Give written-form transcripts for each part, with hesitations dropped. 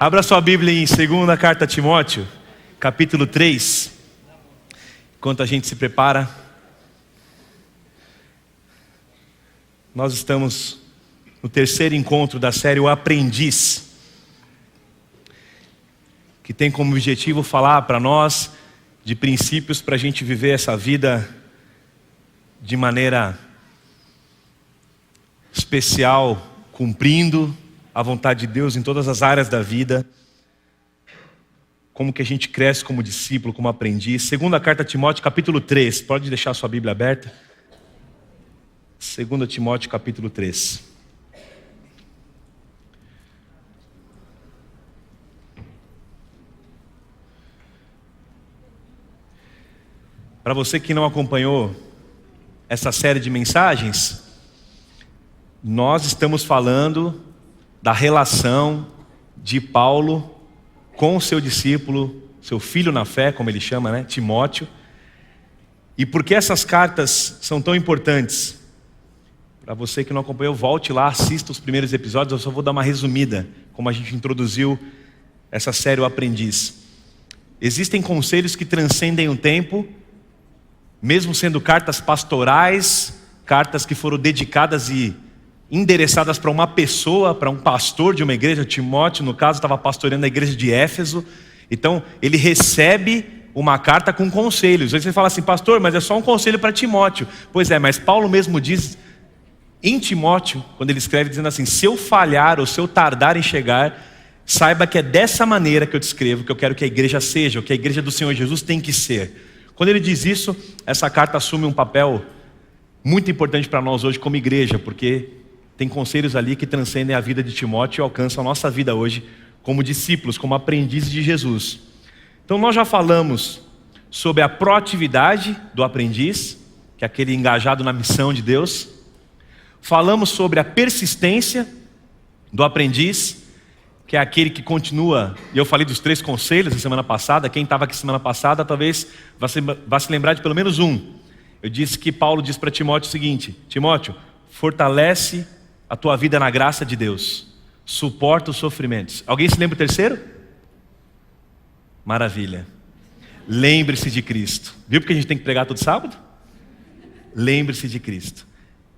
Abra sua Bíblia em 2ª carta a Timóteo, capítulo 3. Enquanto a gente se prepara, nós estamos no 3º encontro da série O Aprendiz, que tem como objetivo falar para nós de princípios para a gente viver essa vida de maneira especial, cumprindo a vontade de Deus em todas as áreas da vida. Como que a gente cresce como discípulo, como aprendiz. 2ª carta a Timóteo, capítulo 3. Pode deixar a sua Bíblia aberta. 2ª Timóteo, capítulo 3. Para você que não acompanhou essa série de mensagens, nós estamos falando da relação de Paulo com o seu discípulo, seu filho na fé, como ele chama, né? Timóteo. E por que essas cartas são tão importantes? Para você que não acompanhou, volte lá, assista os primeiros episódios. Eu só vou dar uma resumida, como a gente introduziu essa série O Aprendiz. Existem conselhos que transcendem o tempo, mesmo sendo cartas pastorais, cartas que foram dedicadas e endereçadas para uma pessoa, para um pastor de uma igreja. Timóteo, no caso, estava pastoreando a igreja de Éfeso. Então, ele recebe uma carta com conselhos. Aí você fala assim, pastor, mas é só um conselho para Timóteo. Pois é, mas Paulo mesmo diz em Timóteo, quando ele escreve, dizendo assim: se eu falhar ou se eu tardar em chegar, saiba que é dessa maneira que eu descrevo, que eu quero que a igreja seja, o que a igreja do Senhor Jesus tem que ser. Quando ele diz isso, essa carta assume um papel muito importante para nós hoje como igreja, porque tem conselhos ali que transcendem a vida de Timóteo e alcançam a nossa vida hoje como discípulos, como aprendizes de Jesus. Então nós já falamos sobre a proatividade do aprendiz, que é aquele engajado na missão de Deus. Falamos sobre a persistência do aprendiz, que é aquele que continua. E eu falei dos 3 conselhos na semana passada. Quem estava aqui semana passada talvez vá se lembrar de pelo menos um. Eu disse que Paulo diz para Timóteo o seguinte: Timóteo, fortalece a tua vida na graça de Deus, suporta os sofrimentos. Alguém se lembra do 3º? Maravilha. Lembre-se de Cristo. Viu porque a gente tem que pregar todo sábado? Lembre-se de Cristo.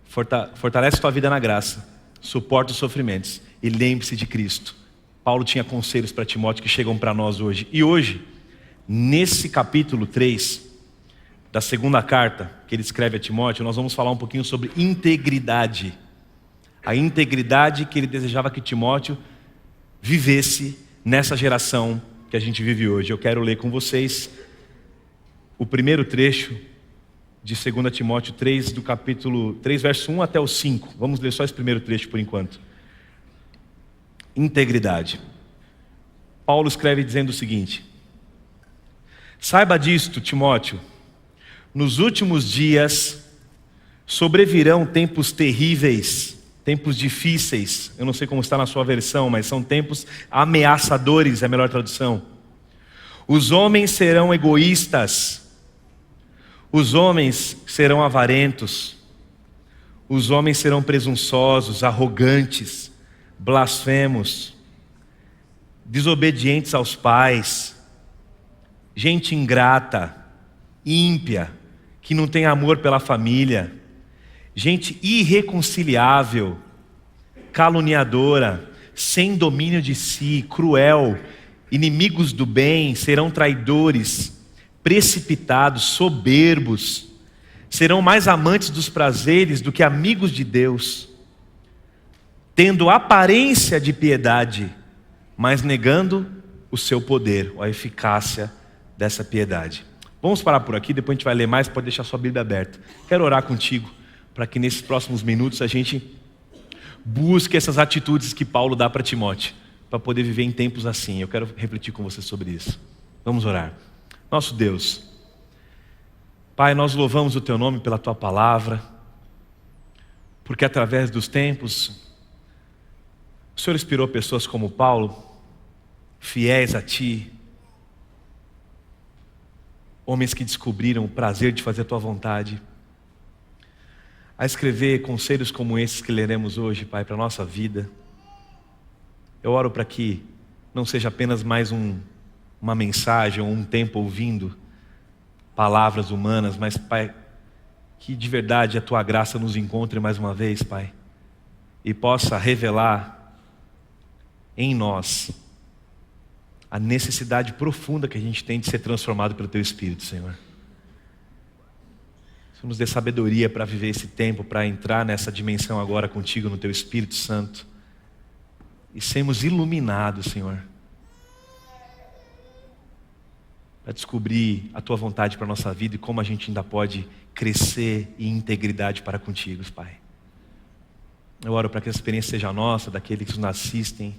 Fortalece a tua vida na graça, suporta os sofrimentos e lembre-se de Cristo. Paulo tinha conselhos para Timóteo que chegam para nós hoje. E hoje, nesse capítulo 3 da 2ª carta que ele escreve a Timóteo, nós vamos falar um pouquinho sobre integridade. A integridade que ele desejava que Timóteo vivesse nessa geração que a gente vive hoje. Eu quero ler com vocês o primeiro trecho de 2 Timóteo 3, do capítulo 3, verso 1 até o 5. Vamos ler só esse primeiro trecho por enquanto. Integridade. Paulo escreve dizendo o seguinte: saiba disto, Timóteo, nos últimos dias sobrevirão tempos terríveis, tempos difíceis. Eu não sei como está na sua versão, mas são tempos ameaçadores, é a melhor tradução. Os homens serão egoístas, os homens serão avarentos, os homens serão presunçosos, arrogantes, blasfemos, desobedientes aos pais, gente ingrata, ímpia, que não tem amor pela família, gente irreconciliável, caluniadora, sem domínio de si, cruel, inimigos do bem, serão traidores, precipitados, soberbos, serão mais amantes dos prazeres do que amigos de Deus, tendo aparência de piedade, mas negando o seu poder, a eficácia dessa piedade. Vamos parar por aqui, depois a gente vai ler mais, pode deixar sua Bíblia aberta. Quero orar contigo, para que nesses próximos minutos a gente busque essas atitudes que Paulo dá para Timóteo, para poder viver em tempos assim. Eu quero refletir com você sobre isso. Vamos orar. Nosso Deus, Pai, nós louvamos o Teu nome pela Tua palavra, porque através dos tempos, o Senhor inspirou pessoas como Paulo, fiéis a Ti, homens que descobriram o prazer de fazer a Tua vontade, a escrever conselhos como esses que leremos hoje, Pai, para a nossa vida. Eu oro para que não seja apenas mais uma mensagem ou um tempo ouvindo palavras humanas, mas, Pai, que de verdade a Tua graça nos encontre mais uma vez, Pai, e possa revelar em nós a necessidade profunda que a gente tem de ser transformado pelo Teu Espírito, Senhor. Senhor, nos dê sabedoria para viver esse tempo, para entrar nessa dimensão agora contigo no Teu Espírito Santo e sermos iluminados, Senhor, para descobrir a Tua vontade para a nossa vida e como a gente ainda pode crescer em integridade para contigo, Pai. Eu oro para que essa experiência seja nossa, daqueles que nos assistem,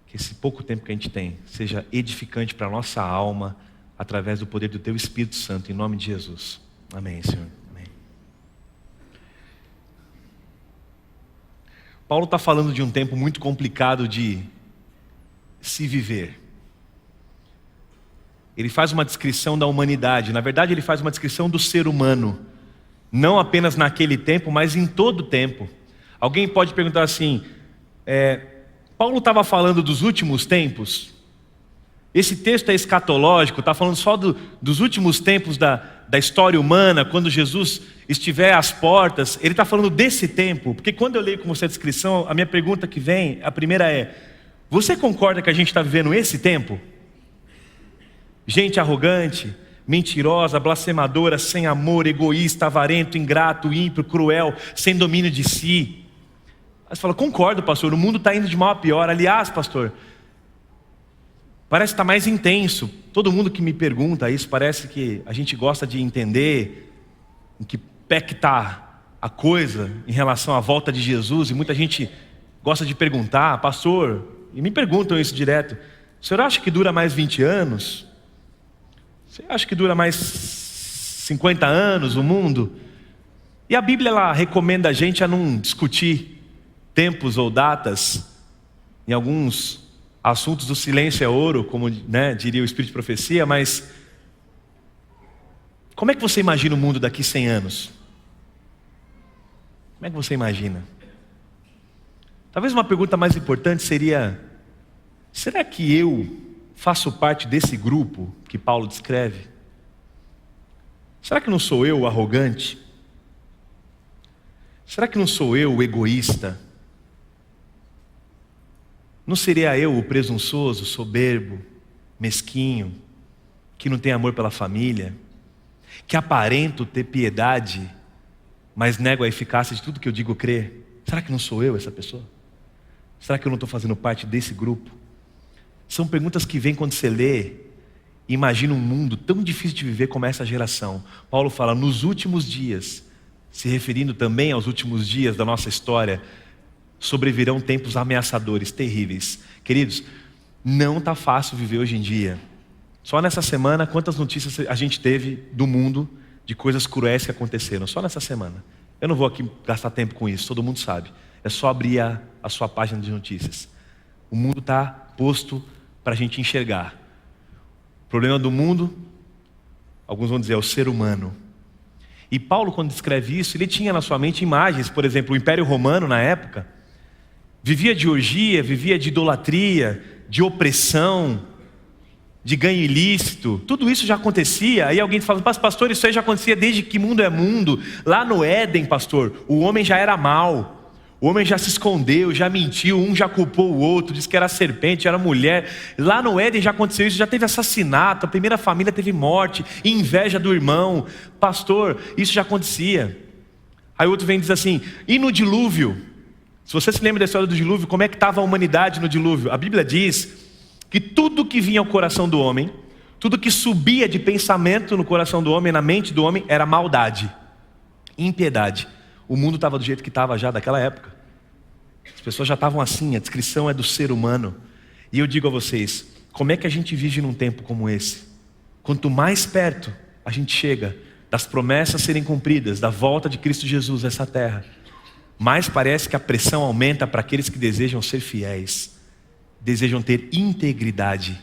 que esse pouco tempo que a gente tem seja edificante para a nossa alma, através do poder do Teu Espírito Santo, em nome de Jesus. Amém, Senhor. Amém. Paulo está falando de um tempo muito complicado de se viver. Ele faz uma descrição da humanidade. Na verdade, ele faz uma descrição do ser humano. Não apenas naquele tempo, mas em todo o tempo. Alguém pode perguntar assim, Paulo estava falando dos últimos tempos? Esse texto é escatológico, está falando só dos últimos tempos da história humana, quando Jesus estiver às portas. Ele está falando desse tempo, porque quando eu leio com você a descrição, a minha pergunta que vem, a primeira é: você concorda que a gente está vivendo esse tempo? Gente arrogante, mentirosa, blasfemadora, sem amor, egoísta, avarento, ingrato, ímpio, cruel, sem domínio de si. Aí você fala: concordo, pastor, o mundo está indo de mal a pior. Aliás, pastor, parece que está mais intenso. Todo mundo que me pergunta isso, parece que a gente gosta de entender em que pé que está a coisa em relação à volta de Jesus. E muita gente gosta de perguntar: pastor, e me perguntam isso direto, o senhor acha que dura mais 20 anos? Você acha que dura mais 50 anos o mundo? E a Bíblia, ela recomenda a gente a não discutir tempos ou datas. Em alguns assuntos o silêncio é ouro, como diria o Espírito de Profecia, mas como é que você imagina o mundo daqui 100 anos? Como é que você imagina? Talvez uma pergunta mais importante seria: será que eu faço parte desse grupo que Paulo descreve? Será que não sou eu o arrogante? Será que não sou eu o egoísta? Não seria eu o presunçoso, soberbo, mesquinho, que não tem amor pela família, que aparento ter piedade, mas nego a eficácia de tudo que eu digo crer? Será que não sou eu essa pessoa? Será que eu não estou fazendo parte desse grupo? São perguntas que vêm quando você lê e imagina um mundo tão difícil de viver como essa geração. Paulo fala: nos últimos dias, se referindo também aos últimos dias da nossa história, sobrevirão tempos ameaçadores, terríveis. Queridos, não está fácil viver hoje em dia. Só nessa semana, quantas notícias a gente teve do mundo de coisas cruéis que aconteceram? Só nessa semana. Eu não vou aqui gastar tempo com isso, todo mundo sabe. É só abrir a sua página de notícias. O mundo está posto para a gente enxergar. O problema do mundo, alguns vão dizer, é o ser humano. E Paulo, quando descreve isso, ele tinha na sua mente imagens. Por exemplo, o Império Romano, na época, vivia de orgia, vivia de idolatria, de opressão, de ganho ilícito. Tudo isso já acontecia. Aí alguém fala: mas pastor, isso aí já acontecia desde que mundo é mundo. Lá no Éden, pastor, o homem já era mau. O homem já se escondeu, já mentiu, um já culpou o outro, disse que era serpente, era mulher. Lá no Éden já aconteceu isso, já teve assassinato, a primeira família teve morte, inveja do irmão. Pastor, isso já acontecia. Aí outro vem e diz assim: e no dilúvio? Se você se lembra da história do dilúvio, como é que estava a humanidade no dilúvio? A Bíblia diz que tudo que vinha ao coração do homem, tudo que subia de pensamento no coração do homem, na mente do homem, era maldade, impiedade. O mundo estava do jeito que estava já daquela época. As pessoas já estavam assim, a descrição é do ser humano. E eu digo a vocês, como é que a gente vive num tempo como esse? Quanto mais perto a gente chega das promessas serem cumpridas, da volta de Cristo Jesus a essa terra, mais parece que a pressão aumenta para aqueles que desejam ser fiéis, desejam ter integridade.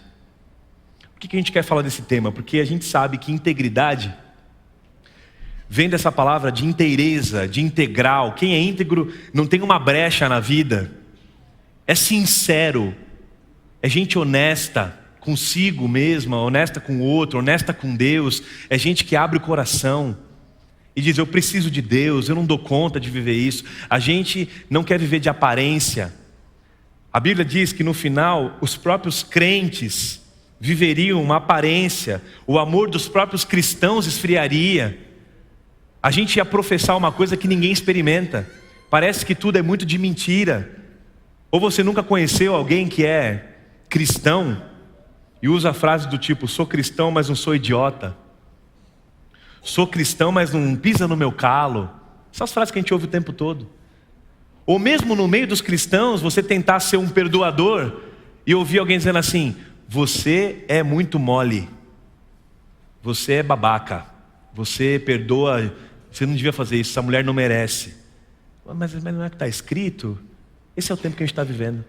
Por que a gente quer falar desse tema? Porque a gente sabe que integridade vem dessa palavra de inteireza, de integral. Quem é íntegro não tem uma brecha na vida, é sincero, é gente honesta consigo mesma, honesta com o outro, honesta com Deus. É gente que abre o coração e diz: eu preciso de Deus, eu não dou conta de viver isso. A gente não quer viver de aparência. A Bíblia diz que no final os próprios crentes viveriam uma aparência, o amor dos próprios cristãos esfriaria. A gente ia professar uma coisa que ninguém experimenta. Parece que tudo é muito de mentira. Ou você nunca conheceu alguém que é cristão e usa a frase do tipo: sou cristão, mas não sou idiota. Sou cristão, mas não pisa no meu calo. Essas frases que a gente ouve o tempo todo. Ou mesmo no meio dos cristãos, você tentar ser um perdoador e ouvir alguém dizendo assim: você é muito mole, você é babaca, você perdoa, você não devia fazer isso, essa mulher não merece. Mas não é que está escrito? Esse é o tempo que a gente está vivendo.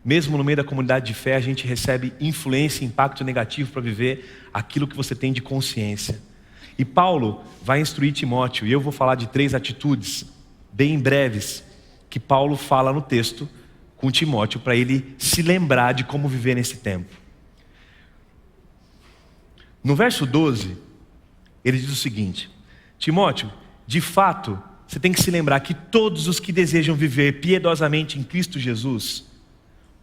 Mesmo no meio da comunidade de fé, a gente recebe influência e impacto negativo para viver aquilo que você tem de consciência. E Paulo vai instruir Timóteo, e eu vou falar de 3 atitudes bem breves que Paulo fala no texto com Timóteo, para ele se lembrar de como viver nesse tempo. No verso 12, ele diz o seguinte: Timóteo, de fato, você tem que se lembrar que todos os que desejam viver piedosamente em Cristo Jesus,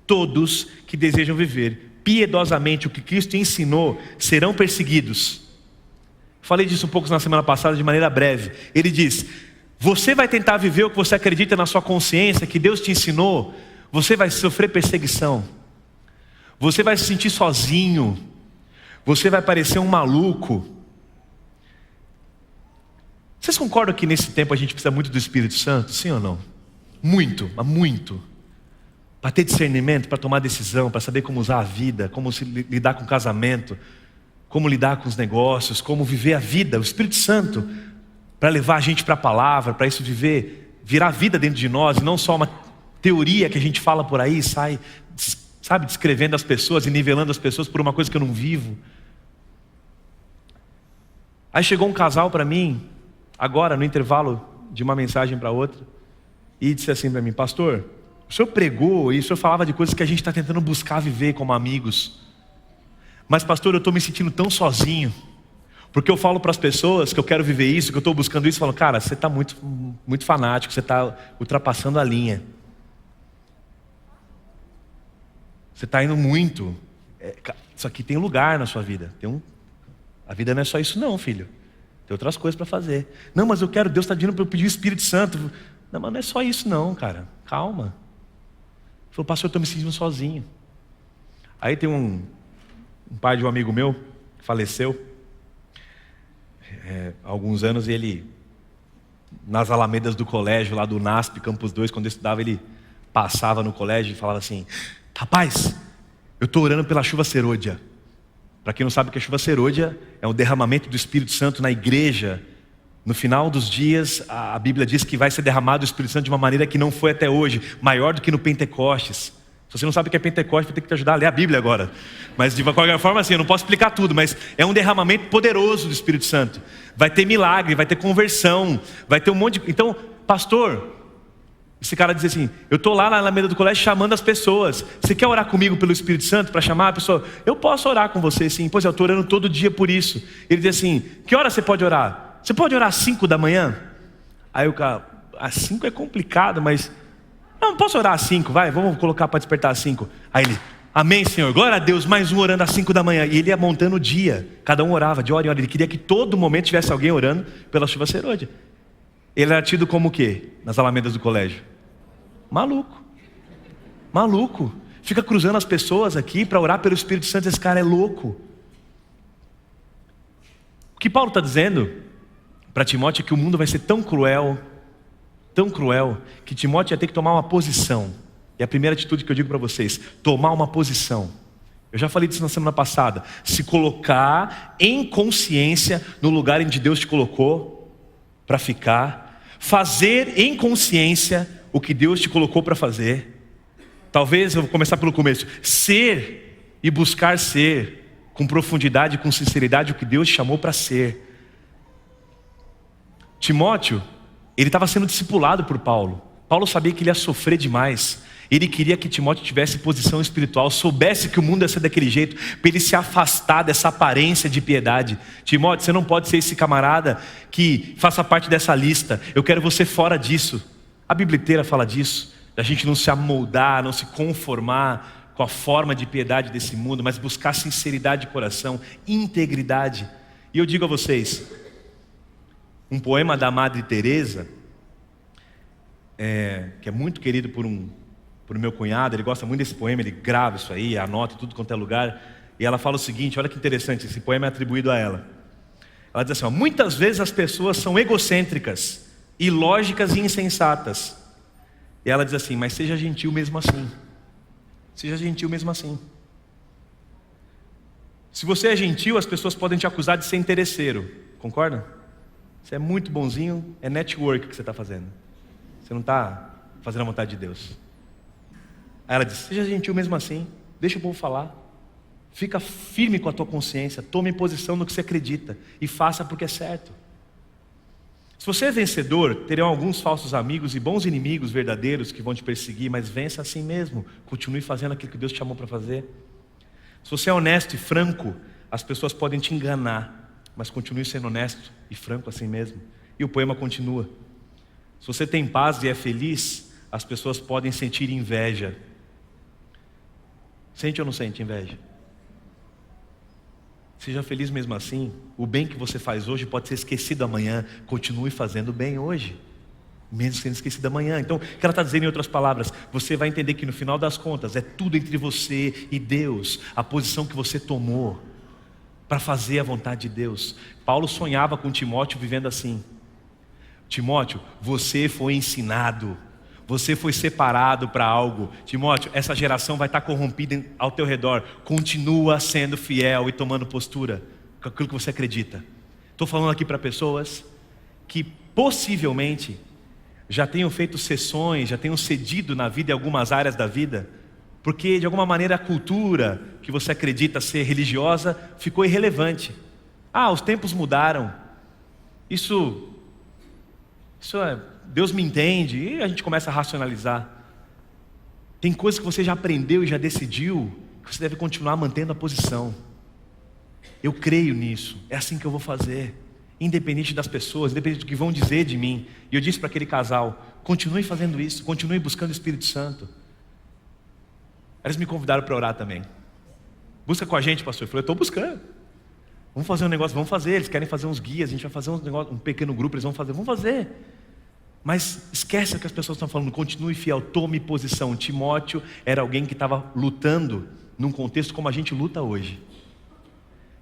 todos que desejam viver piedosamente o que Cristo ensinou, serão perseguidos. Falei disso um pouco na semana passada de maneira breve. Ele diz: você vai tentar viver o que você acredita na sua consciência, que Deus te ensinou, você vai sofrer perseguição, você vai se sentir sozinho, você vai parecer um maluco. Vocês concordam que nesse tempo a gente precisa muito do Espírito Santo? Sim ou não? Muito, mas muito. Para ter discernimento, para tomar decisão, para saber como usar a vida, como se lidar com o casamento, como lidar com os negócios, como viver a vida. O Espírito Santo para levar a gente para a palavra, para isso virar vida dentro de nós, e não só uma teoria que a gente fala por aí, sai, sabe, descrevendo as pessoas e nivelando as pessoas por uma coisa que eu não vivo. Aí chegou um casal para mim, agora no intervalo de uma mensagem para outra, e disse assim para mim: pastor, o senhor pregou e o senhor falava de coisas que a gente está tentando buscar viver como amigos, mas pastor, eu estou me sentindo tão sozinho, porque eu falo para as pessoas que eu quero viver isso, que eu estou buscando isso, e falam: cara, você está muito, muito fanático, você está ultrapassando a linha, você está indo muito. Isso aqui tem lugar na sua vida, a vida não é só isso não, filho, tem outras coisas para fazer. Não, mas eu quero, Deus está dizendo para eu pedir o Espírito Santo. Não, mas não é só isso não, cara, calma. Ele falou: pastor, eu estou me sentindo sozinho. Aí tem um pai de um amigo meu que faleceu há alguns anos, e ele, nas alamedas do colégio lá do NASP, Campus 2, quando eu estudava, ele passava no colégio e falava assim: rapaz, eu estou orando pela chuva serôdia. Para quem não sabe o que é chuva serôdia, é um derramamento do Espírito Santo na igreja. No final dos dias, a Bíblia diz que vai ser derramado o Espírito Santo de uma maneira que não foi até hoje, maior do que no Pentecostes. Se você não sabe o que é Pentecostes, vou ter que te ajudar a ler a Bíblia agora. Mas de qualquer forma, assim, eu não posso explicar tudo, mas é um derramamento poderoso do Espírito Santo. Vai ter milagre, vai ter conversão, vai ter um monte de... Então, pastor, esse cara diz assim: eu estou lá na Alameda do colégio chamando as pessoas. Você quer orar comigo pelo Espírito Santo para chamar a pessoa? Eu posso orar com você, sim. Pois eu estou orando todo dia por isso. Ele diz assim: que hora você pode orar? Você pode orar às 5 da manhã? Aí o cara: às 5 é complicado, mas... não posso orar às 5, vai, vamos colocar para despertar às 5. Aí ele: amém, Senhor, glória a Deus, mais um orando às 5 da manhã. E ele ia montando o dia, cada um orava de hora em hora. Ele queria que todo momento tivesse alguém orando pela chuva serôdia. Ele era tido como o quê nas alamedas do colégio? Maluco. Maluco. Fica cruzando as pessoas aqui para orar pelo Espírito Santo. Esse cara é louco. O que Paulo está dizendo para Timóteo é que o mundo vai ser tão cruel, que Timóteo ia ter que tomar uma posição. E a primeira atitude que eu digo para vocês: tomar uma posição. Eu já falei disso na semana passada. Se colocar em consciência no lugar onde Deus te colocou para ficar. Fazer em consciência o que Deus te colocou para fazer. Talvez eu vou começar pelo começo. Ser e buscar ser com profundidade e com sinceridade o que Deus te chamou para ser. Timóteo, ele estava sendo discipulado por Paulo. Paulo sabia que ele ia sofrer demais. Ele queria que Timóteo tivesse posição espiritual, soubesse que o mundo ia ser daquele jeito, para ele se afastar dessa aparência de piedade. Timóteo, você não pode ser esse camarada que faça parte dessa lista. Eu quero você fora disso. A Bíblia inteira fala disso, da gente não se amoldar, não se conformar com a forma de piedade desse mundo, mas buscar sinceridade de coração, integridade. E eu digo a vocês, um poema da Madre Teresa, que é muito querido por meu cunhado, ele gosta muito desse poema, ele grava isso aí, anota em tudo quanto é lugar, e ela fala o seguinte, olha que interessante, esse poema é atribuído a ela. Ela diz assim, ó, muitas vezes as pessoas são egocêntricas, ilógicas e insensatas. E ela diz assim, mas seja gentil mesmo assim. Seja gentil mesmo assim. Se você é gentil, as pessoas podem te acusar de ser interesseiro, concorda? Você é muito bonzinho, é network que você está fazendo. Você não está fazendo a vontade de Deus. Aí ela diz, seja gentil mesmo assim, deixa o povo falar. Fica firme com a tua consciência, tome posição no que você acredita e faça porque é certo. Se você é vencedor, terão alguns falsos amigos e bons inimigos verdadeiros que vão te perseguir, mas vença assim mesmo, continue fazendo aquilo que Deus te chamou para fazer. Se você é honesto e franco, as pessoas podem te enganar, mas continue sendo honesto e franco assim mesmo. E o poema continua. Se você tem paz e é feliz, as pessoas podem sentir inveja. Sente ou não sente inveja? Seja feliz mesmo assim. O bem que você faz hoje pode ser esquecido amanhã. Continue fazendo bem hoje, mesmo sendo esquecido amanhã. Então, o que ela está dizendo em outras palavras, você vai entender que no final das contas é tudo entre você e Deus, a posição que você tomou para fazer a vontade de Deus. Paulo sonhava com Timóteo vivendo assim. Timóteo, você foi ensinado, você foi separado para algo. Timóteo, essa geração vai estar corrompida ao teu redor. Continua sendo fiel e tomando postura com aquilo que você acredita. Estou falando aqui para pessoas que possivelmente já tenham feito sessões, já tenham cedido na vida em algumas áreas da vida, porque de alguma maneira a cultura que você acredita ser religiosa ficou irrelevante. Os tempos mudaram. Isso é, Deus me entende, e a gente começa a racionalizar. Tem coisas que você já aprendeu e já decidiu, que você deve continuar mantendo a posição. Eu creio nisso, é assim que eu vou fazer, independente das pessoas, independente do que vão dizer de mim. E eu disse para aquele casal, continue fazendo isso, continue buscando o Espírito Santo. Eles me convidaram para orar também. Busca com a gente, pastor. Eu falei, eu estou buscando. Vamos fazer um negócio, vamos fazer. Eles querem fazer uns guias, a gente vai fazer um pequeno grupo, eles vão fazer, vamos fazer. Mas esquece o que as pessoas estão falando, continue fiel, tome posição. Timóteo era alguém que estava lutando num contexto como a gente luta hoje.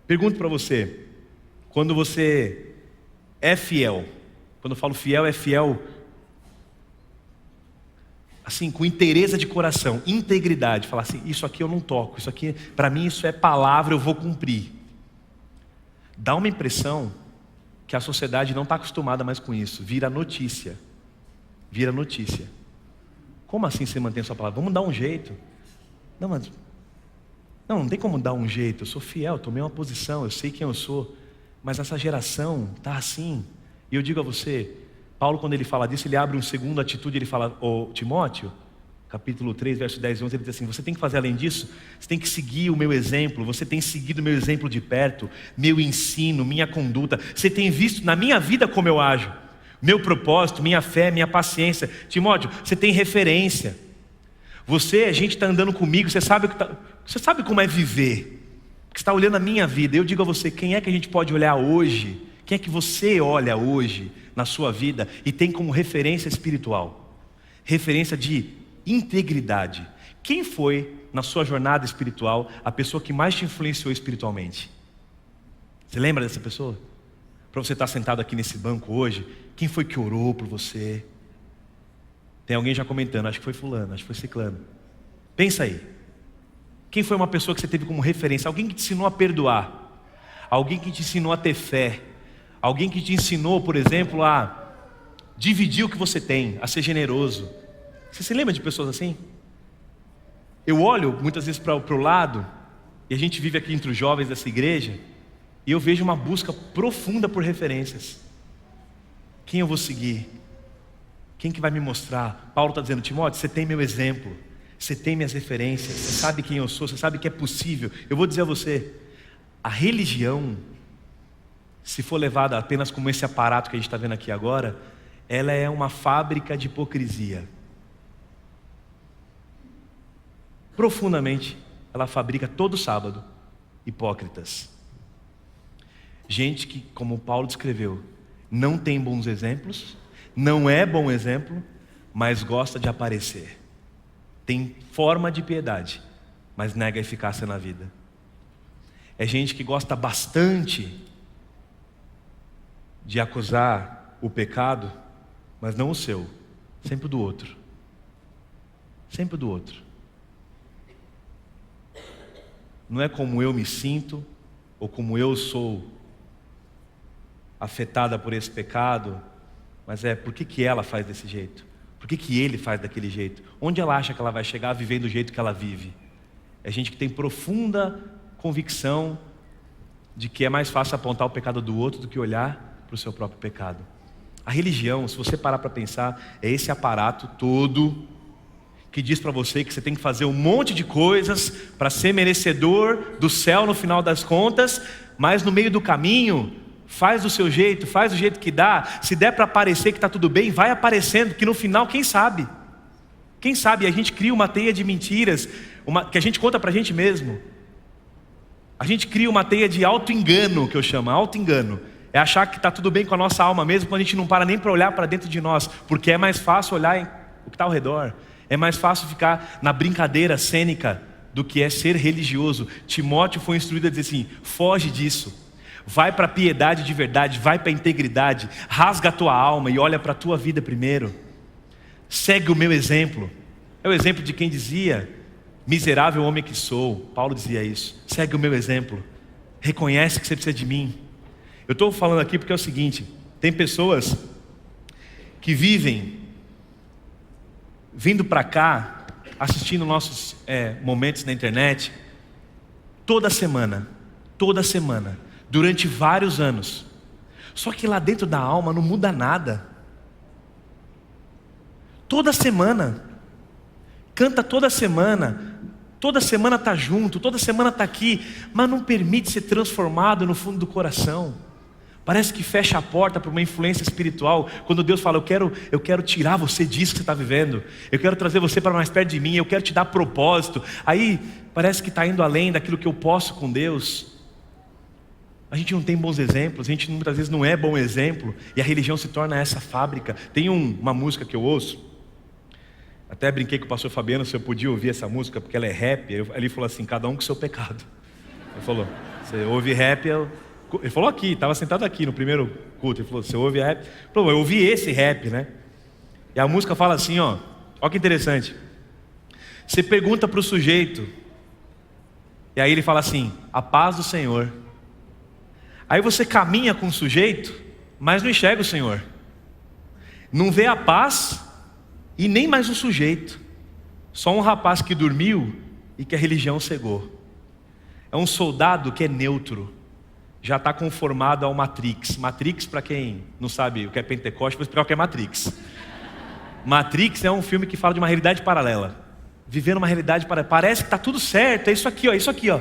Pergunto para você, quando você é fiel, quando eu falo fiel, é fiel assim, com inteireza de coração, integridade, falar assim, isso aqui eu não toco, isso aqui, para mim isso é palavra, eu vou cumprir. Dá uma impressão que a sociedade não está acostumada mais com isso, vira notícia. Vira notícia. Como assim você mantém a sua palavra? Vamos dar um jeito. Não tem como dar um jeito, eu sou fiel, eu tomei uma posição, eu sei quem eu sou, mas essa geração está assim. E eu digo a você, Paulo, quando ele fala disso, ele abre uma segunda atitude, ele fala, Timóteo, capítulo 3, verso 10 e 11, ele diz assim, você tem que fazer além disso, você tem que seguir o meu exemplo, você tem seguido o meu exemplo de perto, meu ensino, minha conduta, você tem visto na minha vida como eu ajo, meu propósito, minha fé, minha paciência. Timóteo, você tem referência, a gente está andando comigo, você sabe como é viver, você está olhando a minha vida. Eu digo a você, quem é que a gente pode olhar hoje, quem é que você olha hoje na sua vida e tem como referência espiritual, referência de integridade? Quem foi na sua jornada espiritual a pessoa que mais te influenciou espiritualmente? Você lembra dessa pessoa? Para você estar sentado aqui nesse banco hoje, quem foi que orou por você? Tem alguém já comentando, acho que foi fulano, acho que foi ciclano. Pensa aí, quem foi uma pessoa que você teve como referência? Alguém que te ensinou a perdoar, alguém que te ensinou a ter fé, alguém que te ensinou, por exemplo, a dividir o que você tem, a ser generoso. Você se lembra de pessoas assim? Eu olho muitas vezes para o lado, e a gente vive aqui entre os jovens dessa igreja, e eu vejo uma busca profunda por referências. Quem eu vou seguir? Quem que vai me mostrar? Paulo está dizendo: Timóteo, você tem meu exemplo, você tem minhas referências, você sabe quem eu sou, você sabe que é possível. Eu vou dizer a você, a religião, se for levada apenas como esse aparato que a gente está vendo aqui agora, ela é uma fábrica de hipocrisia. Profundamente, ela fabrica todo sábado hipócritas. Gente que, como Paulo descreveu, não tem bons exemplos, não é bom exemplo, mas gosta de aparecer. Tem forma de piedade, mas nega a eficácia na vida. É gente que gosta bastante de acusar o pecado, mas não o seu, sempre o do outro. Sempre o do outro. Não é como eu me sinto, ou como eu sou afetada por esse pecado, mas é por que ela faz desse jeito? Por que ele faz daquele jeito? Onde ela acha que ela vai chegar vivendo do jeito que ela vive? É gente que tem profunda convicção de que é mais fácil apontar o pecado do outro do que olhar para o seu próprio pecado. A religião, se você parar para pensar, é esse aparato todo que diz para você que você tem que fazer um monte de coisas para ser merecedor do céu no final das contas, mas no meio do caminho, faz do seu jeito, faz do jeito que dá. Se der para parecer que está tudo bem, vai aparecendo, que no final, quem sabe? Quem sabe a gente cria uma teia de mentiras, que a gente conta para a gente mesmo. A gente cria uma teia de auto-engano, que eu chamo, auto-engano. É achar que está tudo bem com a nossa alma mesmo, quando a gente não para nem para olhar para dentro de nós, porque é mais fácil olhar o que está ao redor. É mais fácil ficar na brincadeira cênica do que é ser religioso. Timóteo foi instruído a dizer assim: foge disso. Vai para a piedade de verdade, vai para a integridade, rasga a tua alma e olha para a tua vida primeiro. Segue o meu exemplo. É o exemplo de quem dizia: miserável homem que sou. Paulo dizia isso. Segue o meu exemplo. Reconhece que você precisa de mim. Eu estou falando aqui porque é o seguinte: tem pessoas que vivem vindo para cá, assistindo nossos momentos na internet, toda semana, durante vários anos. Só que lá dentro da alma não muda nada. Toda semana, canta toda semana está junto, toda semana está aqui, mas não permite ser transformado no fundo do coração. Parece que fecha a porta para uma influência espiritual. Quando Deus fala: eu quero tirar você disso que você está vivendo, eu quero trazer você para mais perto de mim, eu quero te dar propósito. Aí parece que está indo além daquilo que eu posso com Deus. A gente não tem bons exemplos, a gente muitas vezes não é bom exemplo, e a religião se torna essa fábrica. Tem uma música que eu ouço, até brinquei com o pastor Fabiano se eu podia ouvir essa música, porque ela é rap. Ele falou assim: cada um com seu pecado. Ele falou: você ouve rap, ele falou aqui, estava sentado aqui no primeiro culto. Ele falou: você ouve rap? Ele falou: eu ouvi esse rap, né? E a música fala assim, ó que interessante. Você pergunta para o sujeito, e aí ele fala assim: a paz do Senhor. Aí você caminha com o sujeito, mas não enxerga o Senhor, não vê a paz e nem mais o sujeito. Só um rapaz que dormiu e que a religião cegou. É um soldado que é neutro, já está conformado ao Matrix. Matrix, para quem não sabe o que é Pentecoste, vou explicar o que é Matrix. Matrix é um filme que fala de uma realidade paralela. Viver numa realidade paralela. Parece que está tudo certo, é isso aqui, ó.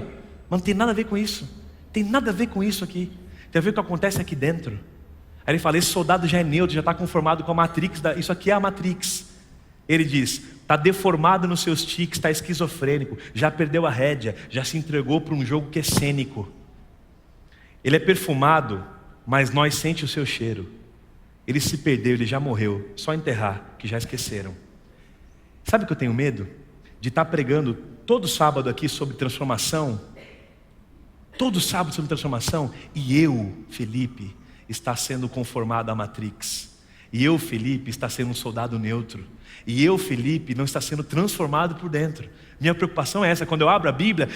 Mas não tem nada a ver com isso. Tem nada a ver com isso aqui. Tem a ver com o que acontece aqui dentro. Aí ele fala: esse soldado já é neutro, já está conformado com a Matrix. Isso aqui é a Matrix. Ele diz: está deformado nos seus tiques, está esquizofrênico, já perdeu a rédea, já se entregou para um jogo que é cênico. Ele é perfumado, mas nós sente o seu cheiro. Ele se perdeu, ele já morreu. Só enterrar, que já esqueceram. Sabe o que eu tenho medo? De estar pregando todo sábado aqui sobre transformação. Todo sábado sobre transformação. E eu, Felipe, está sendo conformado à Matrix. E eu, Felipe, está sendo um soldado neutro. E eu, Felipe, não está sendo transformado por dentro. Minha preocupação é essa: quando eu abro a Bíblia,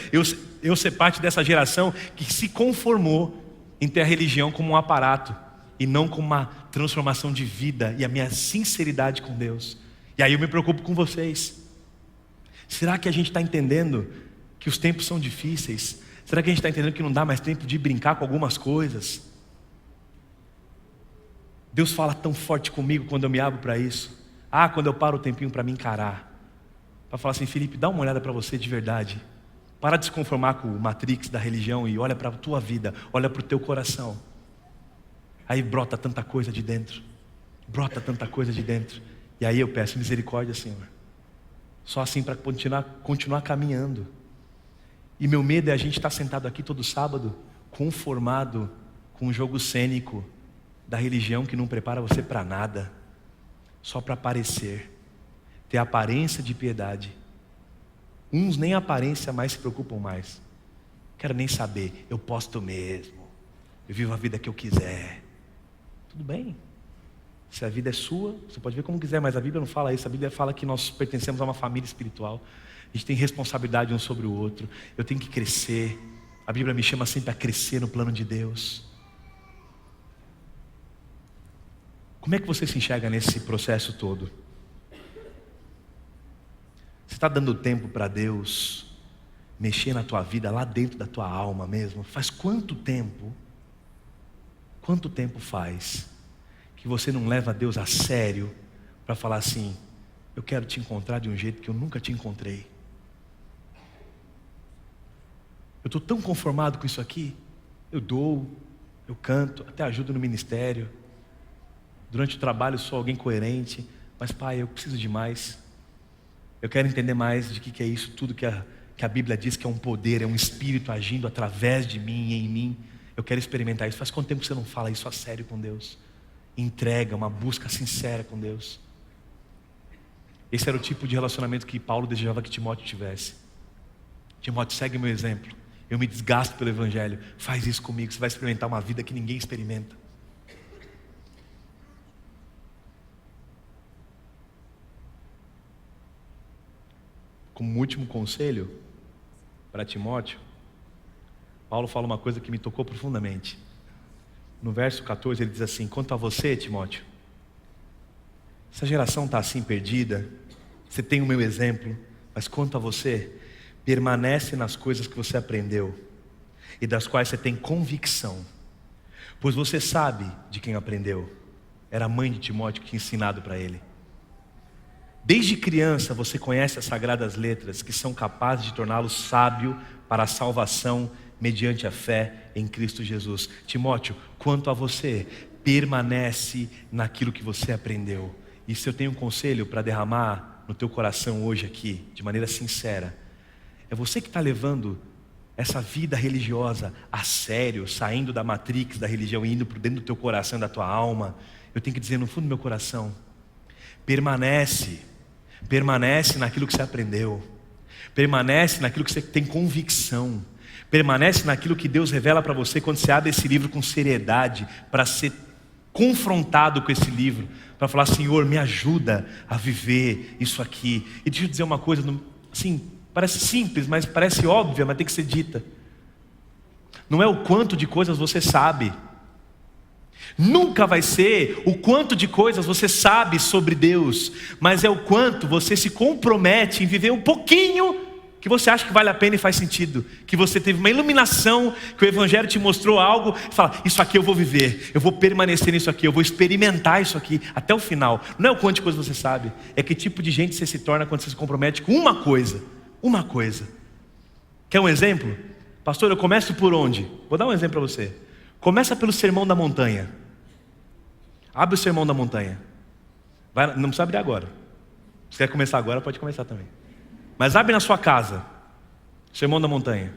eu ser parte dessa geração que se conformou em ter a religião como um aparato e não como uma transformação de vida e a minha sinceridade com Deus. E aí eu me preocupo com vocês. Será que a gente está entendendo que os tempos são difíceis? Será que a gente está entendendo que não dá mais tempo de brincar com algumas coisas? Deus fala tão forte comigo quando eu me abro para isso. Quando eu paro o tempinho para me encarar, para falar assim, Felipe, dá uma olhada para você de verdade. Para de se conformar com o Matrix da religião e olha para a tua vida, olha para o teu coração. Aí brota tanta coisa de dentro. Brota tanta coisa de dentro. E aí eu peço misericórdia, Senhor. Só assim para continuar caminhando. E meu medo é a gente estar sentado aqui todo sábado, conformado com um jogo cênico da religião que não prepara você para nada. Só para aparecer. Ter aparência de piedade. Uns nem a aparência mais se preocupam mais. Quero nem saber, eu posto mesmo. Eu vivo a vida que eu quiser. Tudo bem. Se a vida é sua, você pode ver como quiser, mas a Bíblia não fala isso. A Bíblia fala que nós pertencemos a uma família espiritual. A gente tem responsabilidade um sobre o outro. Eu tenho que crescer. A Bíblia me chama sempre a crescer no plano de Deus. Como é que você se enxerga nesse processo todo? Você está dando tempo para Deus mexer na tua vida, lá dentro da tua alma mesmo? Faz quanto tempo faz que você não leva Deus a sério para falar assim, eu quero te encontrar de um jeito que eu nunca te encontrei. Eu estou tão conformado com isso aqui, eu dou, eu canto, até ajudo no ministério. Durante o trabalho sou alguém coerente, mas Pai, eu preciso de mais. Eu quero entender mais de que é isso tudo que a Bíblia diz que é um poder, é um espírito agindo através de mim e em mim. Eu quero experimentar isso. Faz quanto tempo que você não fala isso a sério com Deus? Entrega, uma busca sincera com Deus. Esse era o tipo de relacionamento que Paulo desejava que Timóteo tivesse. Timóteo, segue meu exemplo. Eu me desgasto pelo Evangelho. Faz isso comigo, você vai experimentar uma vida que ninguém experimenta. Como último conselho para Timóteo, Paulo fala uma coisa que me tocou profundamente. No verso 14 ele diz assim, quanto a você, Timóteo, essa geração está assim perdida, você tem o meu exemplo, mas quanto a você, permanece nas coisas que você aprendeu e das quais você tem convicção, pois você sabe de quem aprendeu. Era a mãe de Timóteo que tinha ensinado para ele. Desde criança você conhece as sagradas letras que são capazes de torná-lo sábio para a salvação mediante a fé em Cristo Jesus. Timóteo, quanto a você, permanece naquilo que você aprendeu. E se eu tenho um conselho para derramar no teu coração hoje aqui, de maneira sincera, é você que está levando essa vida religiosa a sério, saindo da matrix da religião e indo para dentro do teu coração, da tua alma. Eu tenho que dizer no fundo do meu coração, permanece naquilo que você aprendeu, permanece naquilo que você tem convicção, permanece naquilo que Deus revela para você quando você abre esse livro com seriedade, para ser confrontado com esse livro, para falar, Senhor, me ajuda a viver isso aqui. E deixa eu dizer uma coisa, assim, parece simples, mas parece óbvia, mas tem que ser dita. Não é o quanto de coisas você sabe, nunca vai ser o quanto de coisas você sabe sobre Deus, mas é o quanto você se compromete em viver um pouquinho que você acha que vale a pena e faz sentido, que você teve uma iluminação, que o Evangelho te mostrou algo, e fala, isso aqui eu vou viver, eu vou permanecer nisso aqui, eu vou experimentar isso aqui até o final. Não é o quanto de coisa você sabe, é que tipo de gente você se torna quando você se compromete com uma coisa. Quer um exemplo? Pastor, eu começo por onde? Vou dar um exemplo para você. Começa pelo Sermão da Montanha. Abre o Sermão da Montanha. Não precisa abrir agora. Se quer começar agora, pode começar também. Mas abre na sua casa, Sermão da Montanha.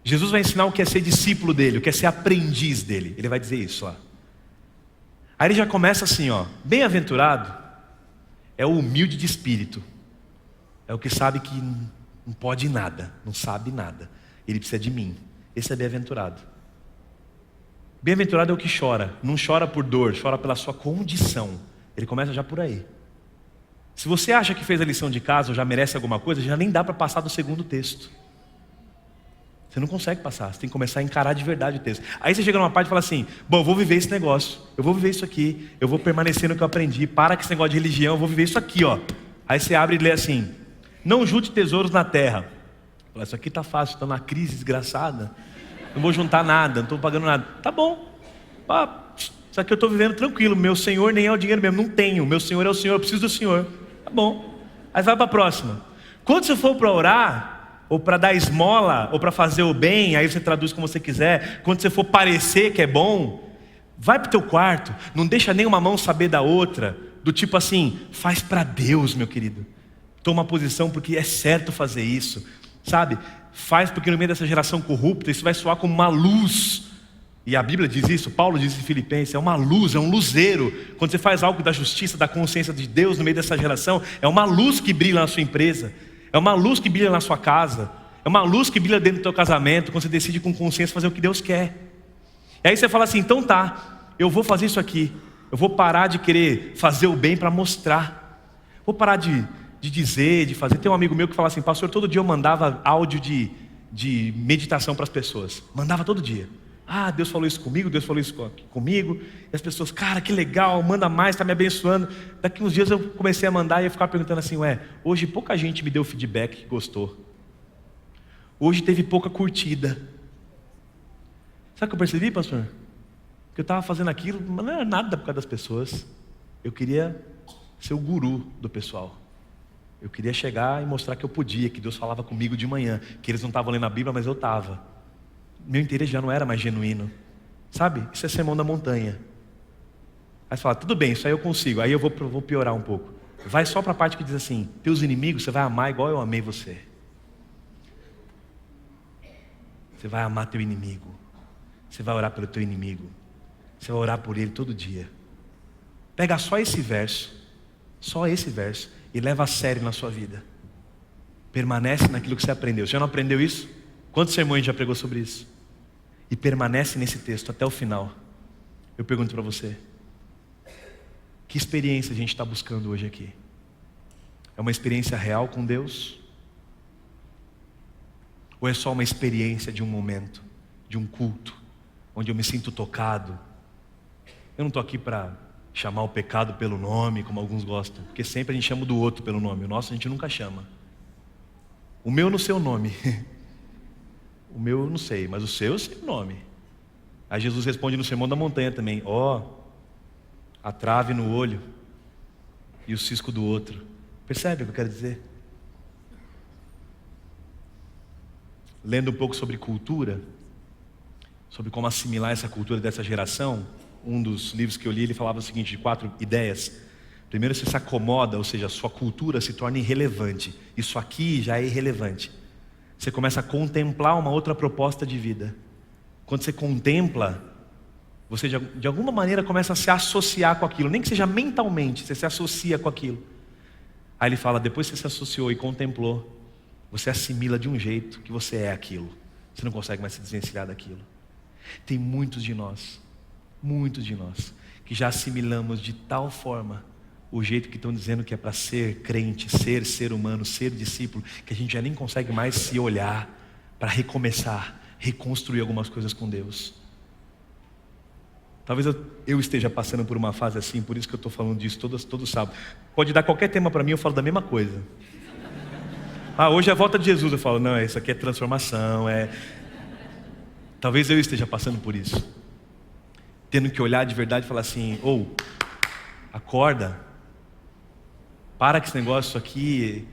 Jesus vai ensinar o que é ser discípulo dele, o que é ser aprendiz dele. Ele vai dizer isso, ó. Aí ele já começa assim, ó. Bem-aventurado é o humilde de espírito. É o que sabe que não pode nada, não sabe nada. Ele precisa de mim. Esse é bem-aventurado. Bem-aventurado é o que chora. Não chora por dor, chora pela sua condição. Ele começa já por aí. Se você acha que fez a lição de casa ou já merece alguma coisa, já nem dá para passar do segundo texto. Você não consegue passar, você tem que começar a encarar de verdade o texto. Aí você chega numa parte e fala assim, bom, eu vou viver esse negócio, eu vou viver isso aqui, eu vou permanecer no que eu aprendi, para com esse negócio de religião, eu vou viver isso aqui, ó. Aí você abre e lê assim, não junte tesouros na terra. Fala, isso aqui tá fácil, estou na crise desgraçada, não vou juntar nada, não estou pagando nada. Tá bom, Só que eu estou vivendo tranquilo, meu Senhor nem é o dinheiro mesmo, não tenho, meu Senhor é o Senhor, eu preciso do Senhor. Tá bom, aí vai para a próxima. Quando você for para orar, ou para dar esmola, ou para fazer o bem, aí você traduz como você quiser. Quando você for parecer que é bom, vai para o teu quarto, não deixa nenhuma mão saber da outra, do tipo assim, faz para Deus, meu querido. Toma posição porque é certo fazer isso, sabe? Faz porque no meio dessa geração corrupta, isso vai soar como uma luz. E a Bíblia diz isso, Paulo diz em Filipenses, é uma luz, é um luzeiro. Quando você faz algo da justiça, da consciência de Deus no meio dessa geração, é uma luz que brilha na sua empresa, é uma luz que brilha na sua casa, é uma luz que brilha dentro do teu casamento, quando você decide com consciência fazer o que Deus quer. E aí você fala assim, então tá, eu vou fazer isso aqui, eu vou parar de querer fazer o bem para mostrar, vou parar de dizer, de fazer. Tem um amigo meu que fala assim, pastor, todo dia eu mandava áudio de meditação para as pessoas, mandava todo dia. Ah, Deus falou isso comigo, Deus falou isso comigo. E as pessoas, cara, que legal, manda mais, está me abençoando. Daqui uns dias eu comecei a mandar e eu ficava perguntando assim, hoje pouca gente me deu feedback que gostou. Hoje teve pouca curtida. Sabe o que eu percebi, pastor? Que eu estava fazendo aquilo, mas não era nada por causa das pessoas. Eu queria ser o guru do pessoal. Eu queria chegar e mostrar que eu podia, que Deus falava comigo de manhã, que eles não estavam lendo a Bíblia, mas eu estava. Meu interesse já não era mais genuíno. Sabe? Isso é sermão da montanha. Aí você fala, tudo bem, isso aí eu consigo. Aí eu vou piorar um pouco. Vai só para a parte que diz assim, teus inimigos você vai amar igual eu amei você. Você vai amar teu inimigo. Você vai orar pelo teu inimigo. Você vai orar por ele todo dia. Pega só esse verso, e leva a sério na sua vida. Permanece naquilo que você aprendeu. Você já não aprendeu isso? Quantos sermões já pregou sobre isso? E permanece nesse texto até o final. Eu pergunto para você, que experiência a gente está buscando hoje aqui? É uma experiência real com Deus? Ou é só uma experiência de um momento, de um culto, onde eu me sinto tocado? Eu não estou aqui para chamar o pecado pelo nome, como alguns gostam, porque sempre a gente chama do outro pelo nome, o nosso a gente nunca chama. O meu não sei o nome. O meu eu não sei, mas o seu eu sei o nome. Aí Jesus responde no Sermão da Montanha também, a trave no olho e o cisco do outro. Percebe o que eu quero dizer? Lendo um pouco sobre cultura, sobre como assimilar essa cultura dessa geração, um dos livros que eu li, ele falava o seguinte, de 4 ideias. Primeiro, você se acomoda, ou seja, a sua cultura se torna irrelevante. Isso aqui já é irrelevante. Você começa a contemplar uma outra proposta de vida. Quando você contempla, você de alguma maneira começa a se associar com aquilo, nem que seja mentalmente, você se associa com aquilo. Aí ele fala, depois que você se associou e contemplou, você assimila de um jeito que você é aquilo. Você não consegue mais se desvencilhar daquilo. Tem muitos de nós, que já assimilamos de tal forma o jeito que estão dizendo que é para ser crente, ser humano, ser discípulo, que a gente já nem consegue mais se olhar para recomeçar, reconstruir algumas coisas com Deus. Talvez eu esteja passando por uma fase assim, por isso que eu estou falando disso todo sábado. Pode dar qualquer tema para mim, eu falo da mesma coisa. Hoje é a volta de Jesus, eu falo, não, isso aqui é transformação, Talvez eu esteja passando por isso. Tendo que olhar de verdade e falar assim, acorda. Para com esse negócio aqui,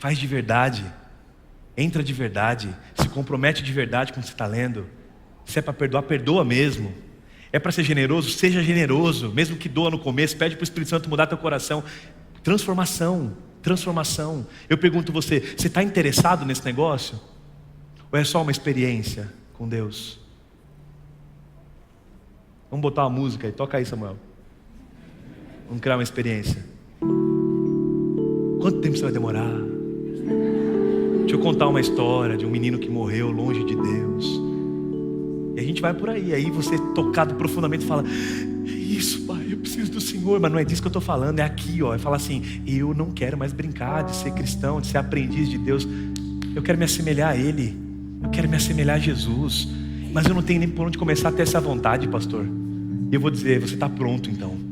faz de verdade, entra de verdade, se compromete de verdade com o que você está lendo. Se é para perdoar, perdoa mesmo. É para ser generoso, seja generoso, mesmo que doa no começo, pede para o Espírito Santo mudar teu coração. Transformação. Eu pergunto você está interessado nesse negócio? Ou é só uma experiência com Deus? Vamos botar uma música aí, toca aí, Samuel. Vamos criar uma experiência. Quanto tempo você vai demorar? Deixa eu contar uma história de um menino que morreu longe de Deus. E a gente vai por aí. Aí você, tocado profundamente, fala, é isso, pai, eu preciso do Senhor. Mas não é disso que eu estou falando, é aqui, É falar assim, eu não quero mais brincar de ser cristão, de ser aprendiz de Deus. Eu quero me assemelhar a Ele. Eu quero me assemelhar a Jesus. Mas eu não tenho nem por onde começar a ter essa vontade, pastor. E eu vou dizer, você está pronto então.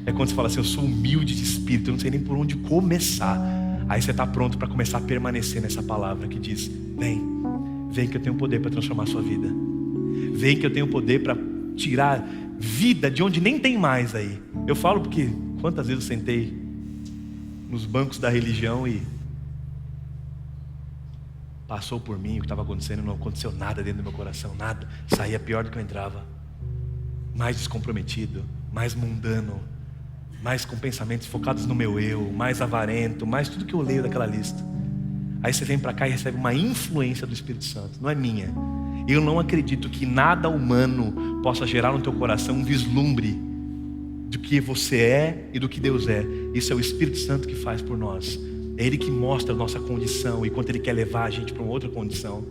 É quando você fala assim, eu sou humilde de espírito, eu não sei nem por onde começar. Aí você está pronto para começar a permanecer nessa palavra que diz, vem que eu tenho poder para transformar a sua vida. Vem que eu tenho poder para tirar vida de onde nem tem mais aí. Eu falo porque quantas vezes eu sentei nos bancos da religião e passou por mim o que estava acontecendo, não aconteceu nada dentro do meu coração, nada. Saía pior do que eu entrava. Mais descomprometido, mais mundano, mais com pensamentos focados no meu eu, mais avarento, mais tudo que eu leio daquela lista. Aí você vem para cá e recebe uma influência do Espírito Santo, não é minha. Eu não acredito que nada humano possa gerar no teu coração um vislumbre do que você é e do que Deus é. Isso é o Espírito Santo que faz por nós. É Ele que mostra a nossa condição e quanto Ele quer levar a gente para uma outra condição.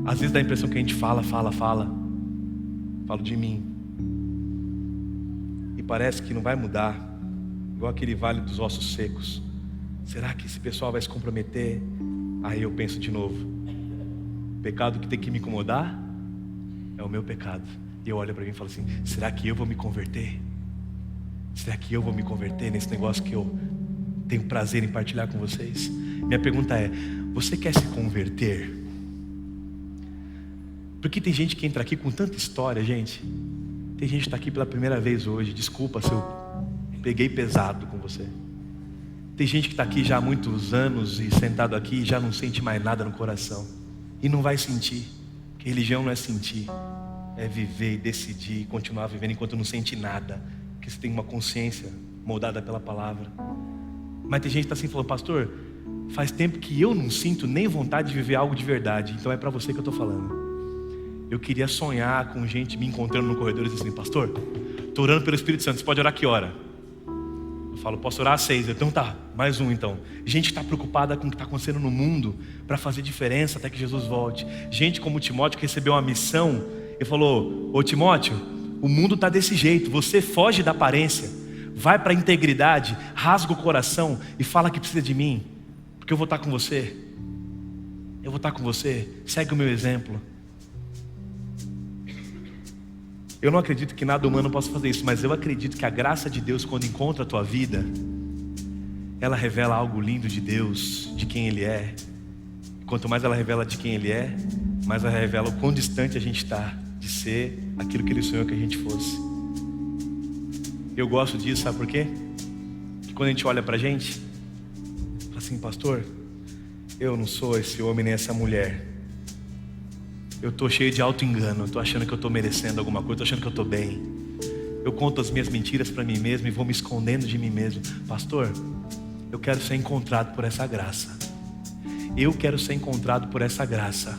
Às vezes dá a impressão que a gente falo de mim, e parece que não vai mudar, igual aquele vale dos ossos secos. Será que esse pessoal vai se comprometer? Aí eu penso de novo, o pecado que tem que me incomodar é o meu pecado. E eu olho para mim e falo assim, será que eu vou me converter? Será que eu vou me converter nesse negócio que eu tenho prazer em partilhar com vocês? Minha pergunta é, você quer se converter? Porque tem gente que entra aqui com tanta história, gente. Tem gente que está aqui pela primeira vez hoje. Desculpa se eu peguei pesado com você. Tem gente que está aqui já há muitos anos e sentado aqui e já não sente mais nada no coração. E não vai sentir. Porque religião não é sentir. É viver e decidir e continuar vivendo enquanto não sente nada. Porque você tem uma consciência moldada pela palavra. Mas tem gente que está assim, falou, pastor, faz tempo que eu não sinto nem vontade de viver algo de verdade. Então é para você que eu estou falando. Eu queria sonhar com gente me encontrando no corredor e dizer assim, pastor, estou orando pelo Espírito Santo, você pode orar que hora? Eu falo, posso orar às 6, então tá, mais um então. Gente que está preocupada com o que está acontecendo no mundo para fazer diferença até que Jesus volte. Gente como o Timóteo que recebeu uma missão e falou, ô Timóteo, o mundo está desse jeito, você foge da aparência, vai para a integridade, rasga o coração e fala que precisa de mim, porque eu vou estar com você. Eu vou estar com você, segue o meu exemplo. Eu não acredito que nada humano possa fazer isso, mas eu acredito que a graça de Deus, quando encontra a tua vida, ela revela algo lindo de Deus, de quem Ele é. Quanto mais ela revela de quem Ele é, mais ela revela o quão distante a gente está de ser aquilo que Ele sonhou que a gente fosse. Eu gosto disso, sabe por quê? Que quando a gente olha pra gente, fala assim, pastor, eu não sou esse homem nem essa mulher. Eu estou cheio de auto-engano, eu estou achando que eu estou merecendo alguma coisa, estou achando que eu estou bem. Eu conto as minhas mentiras para mim mesmo e vou me escondendo de mim mesmo. Pastor, eu quero ser encontrado por essa graça. Eu quero ser encontrado por essa graça.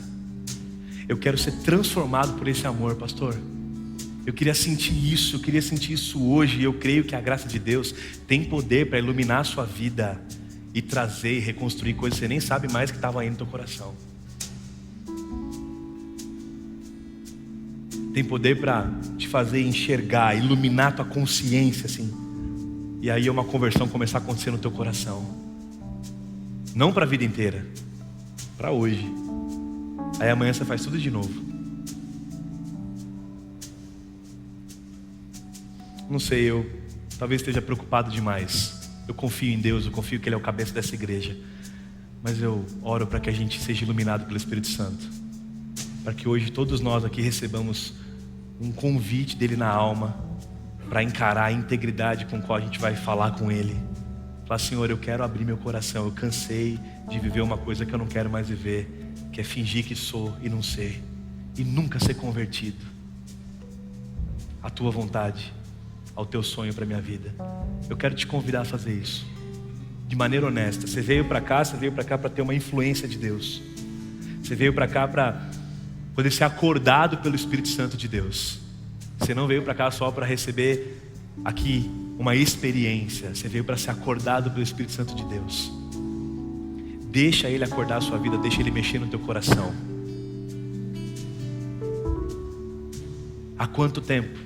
Eu quero ser transformado por esse amor, pastor. Eu queria sentir isso hoje. E eu creio que a graça de Deus tem poder para iluminar a sua vida e trazer e reconstruir coisas que você nem sabe mais que estavam aí no teu coração. Tem poder para te fazer enxergar, iluminar tua consciência assim. E aí uma conversão começar a acontecer no teu coração. Não para a vida inteira, para hoje. Aí amanhã você faz tudo de novo. Não sei, eu talvez esteja preocupado demais. Eu confio em Deus, eu confio que Ele é o cabeça dessa igreja. Mas eu oro para que a gente seja iluminado pelo Espírito Santo. Para que hoje todos nós aqui recebamos um convite dele na alma para encarar a integridade com a qual a gente vai falar com Ele. Falar, Senhor, eu quero abrir meu coração, eu cansei de viver uma coisa que eu não quero mais viver, que é fingir que sou e não ser, e nunca ser convertido à tua vontade, ao teu sonho para a minha vida. Eu quero te convidar a fazer isso, de maneira honesta. Você veio para cá para ter uma influência de Deus. Você veio para cá para poder ser acordado pelo Espírito Santo de Deus. Você não veio para cá só para receber aqui uma experiência. Você veio para ser acordado pelo Espírito Santo de Deus. Deixa Ele acordar a sua vida, deixa Ele mexer no teu coração. Há quanto tempo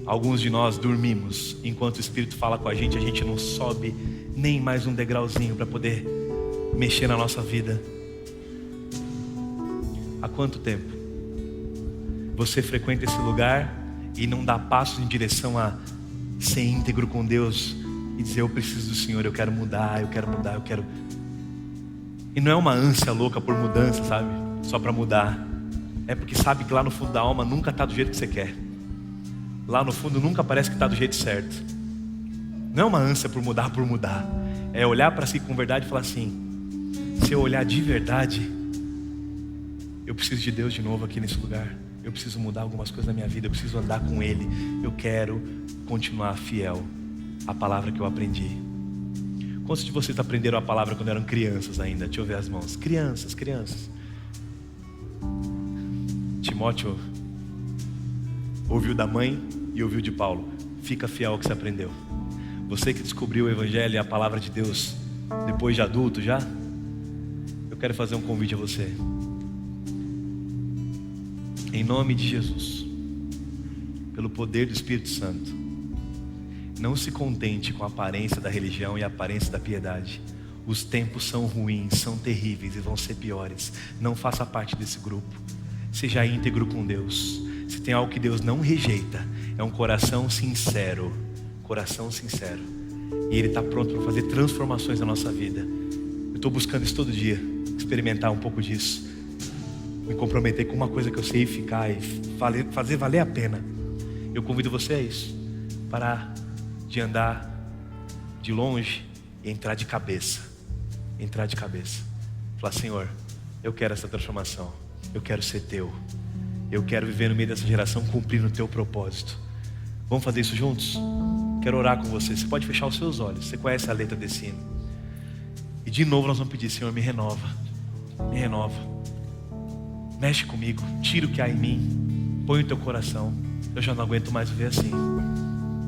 alguns de nós dormimos enquanto o Espírito fala com a gente não sobe nem mais um degrauzinho para poder mexer na nossa vida? Há quanto tempo você frequenta esse lugar e não dá passos em direção a ser íntegro com Deus e dizer, eu preciso do Senhor, eu quero mudar, eu quero. E não é uma ânsia louca por mudança, sabe? só para mudar. É porque sabe que lá no fundo da alma nunca está do jeito que você quer. Lá no fundo nunca parece que está do jeito certo. Não é uma ânsia por mudar. É olhar para si com verdade e falar assim: se eu olhar de verdade, eu preciso de Deus de novo aqui nesse lugar. Eu preciso mudar algumas coisas na minha vida. Eu preciso andar com Ele. Eu quero continuar fiel à palavra que eu aprendi. Quantos de vocês aprenderam a palavra quando eram crianças ainda? Deixa eu ver as mãos. Crianças. Timóteo ouviu da mãe e ouviu de Paulo: fica fiel ao que você aprendeu. Você que descobriu o Evangelho e a palavra de Deus depois de adulto já, eu quero fazer um convite a você. Em nome de Jesus, pelo poder do Espírito Santo, não se contente com a aparência da religião e a aparência da piedade. Os tempos são ruins, são terríveis e vão ser piores. Não faça parte desse grupo. Seja íntegro com Deus. Se tem algo que Deus não rejeita, é um coração sincero. Coração sincero. E Ele está pronto para fazer transformações na nossa vida. Eu estou buscando isso todo dia, experimentar um pouco disso, me comprometer com uma coisa que eu sei ficar e fazer valer a pena. Eu convido você a isso. Parar de andar de longe e entrar de cabeça. Falar: Senhor, eu quero essa transformação. Eu quero ser Teu. Eu quero viver no meio dessa geração cumprindo o Teu propósito. Vamos fazer isso juntos? Quero orar com você. Você pode fechar os seus olhos. Você conhece a letra desse hino. E de novo nós vamos pedir: Senhor, me renova. Me renova. Mexe comigo. Tira o que há em mim. Põe o Teu coração. Eu já não aguento mais viver assim.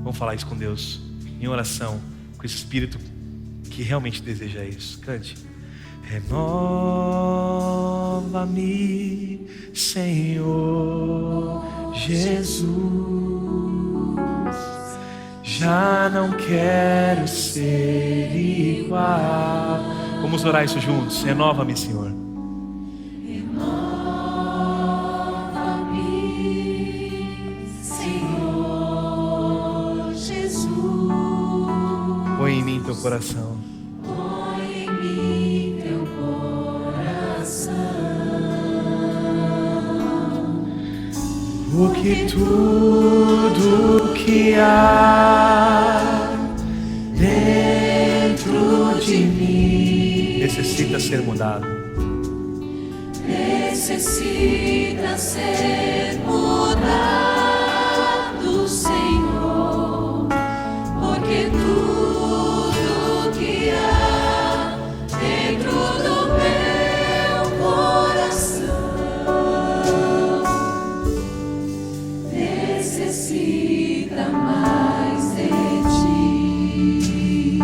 Vamos falar isso com Deus, em oração, com esse Espírito que realmente deseja isso. Cante. Renova-me, Senhor Jesus. Já não quero ser igual. Vamos orar isso juntos. Renova-me, Senhor. Põe em mim Teu coração. Põe em mim Teu coração. Porque tudo que há dentro de mim necessita ser mudado. Necessita ser mudado, Senhor. Porque tudo que há dentro do meu coração necessita mais de Ti.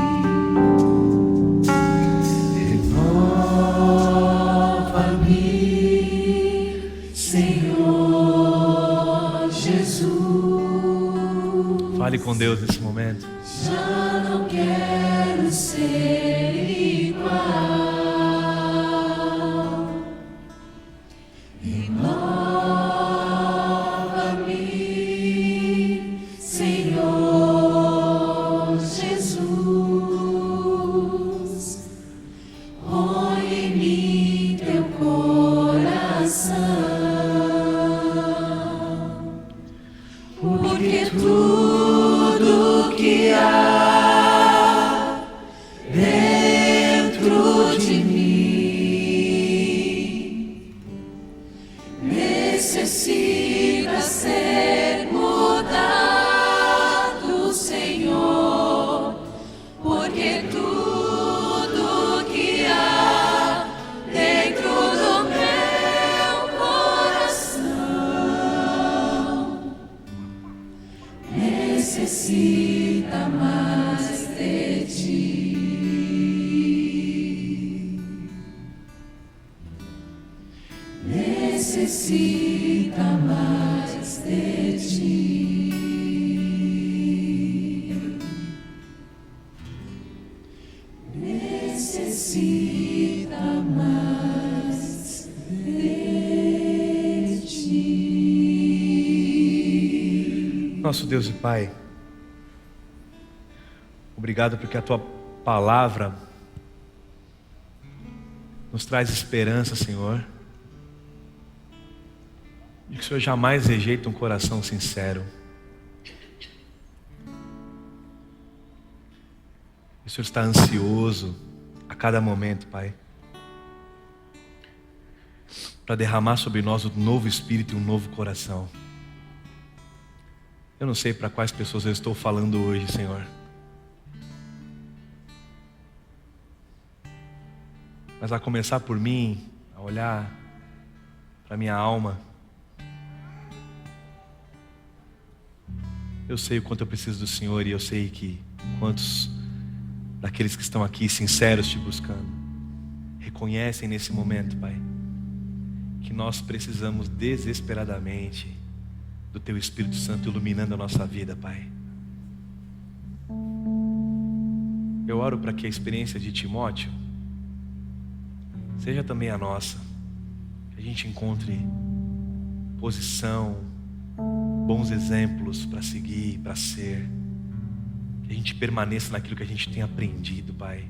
Renova-me, Senhor Jesus. Fale com Deus nesse momento. Já não quero ser igual. Renova-me, Senhor Jesus. Põe em mim Teu coração. Porque tudo que há dentro de mim necessita ser mudado, Senhor. Porque tudo que há dentro do meu coração necessita mais de Ti. Necessita mais de Ti. Necessita mais de Ti. Nosso Deus e Pai, obrigado porque a Tua palavra nos traz esperança, Senhor. E que o Senhor jamais rejeita um coração sincero. O Senhor está ansioso a cada momento, Pai, para derramar sobre nós um novo espírito e um novo coração. Eu não sei para quais pessoas eu estou falando hoje, Senhor. Mas a começar por mim, a olhar para minha alma, eu sei o quanto eu preciso do Senhor, e eu sei que quantos daqueles que estão aqui sinceros te buscando reconhecem nesse momento, Pai, que nós precisamos desesperadamente do Teu Espírito Santo iluminando a nossa vida, Pai. Eu oro para que a experiência de Timóteo seja também a nossa, que a gente encontre posição, bons exemplos para seguir, para ser, que a gente permaneça naquilo que a gente tem aprendido, Pai,